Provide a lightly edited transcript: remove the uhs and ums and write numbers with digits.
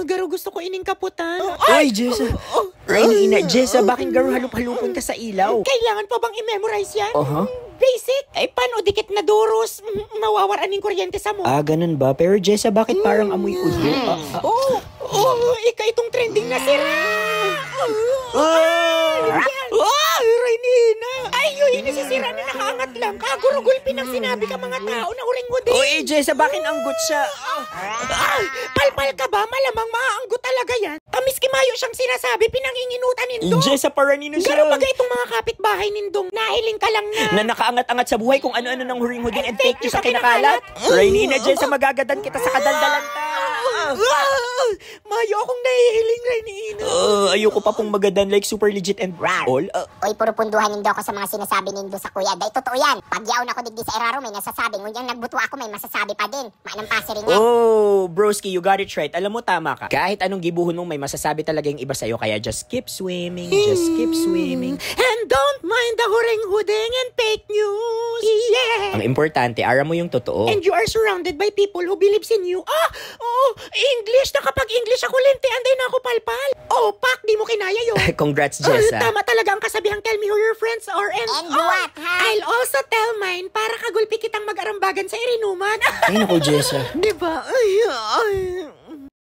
Garo gusto ko ining kaputan. Ay, Jessa. Rainina, Jessa, bakit garo halup-halupon ka sa ilaw? Kailangan pa bang i-memorize yan? Basic. Ay, paano dikit na duros? Mawawaran ng kuryente sa mo. Ganun ba? Pero Jessa, bakit parang amoy ulo? Ika itong trending na sira. Rainina. Ay, nasisira na nakaangat lang. Kagurugulpin ang sinabi ka mga tao na uring-udi. Uy, Jessa, bakit anggot siya? Palpal ka ba? Malamang maaanggot talaga yan. Tamis kimayo siyang sinasabi, pinanginginutan nindong. Jessa, paranino siya. Garo baga itong mga kapitbahay nindong. Nahiling ka lang na. Na nakaangat-angat sa buhay kung ano-ano ng huring-huding and fake news sa kinakalat. Rainina, Jessa, magagadan kita sa kadaldalan ta. Mayo akong nahihiling, Rainina. Ayoko pa pong magadan like super legit and all. Uy, puro punduhan nindo ako sa mga sinasabi nindo sa kuya. Day, totoo yan. Pag yaon ako digdi sa Eraro, may nasasabi. Ngunyang nagbutwa ako, may masasabi pa din. Manang pasirin nga. Broski, you got it right. Alam mo, tama ka. Kahit anong gibuhon mong may masasabi talaga yung iba sa'yo. Kaya just keep swimming, just keep swimming. And don't mind the huring-huding and fake news. Yeah. Ang importante, ara mo yung totoo. And you are surrounded by people who believes in you. English na kapag English ako lintian din ako palpal. Pak, di mo kinaya yun. Congrats, Jessa. Tama talaga ang kasabihang tell me who your friends are and what, ha? I'll also tell mine para kagulpi kitang mag-arambagan sa irinuman. Ay, naku, Jessa. Diba? Ay.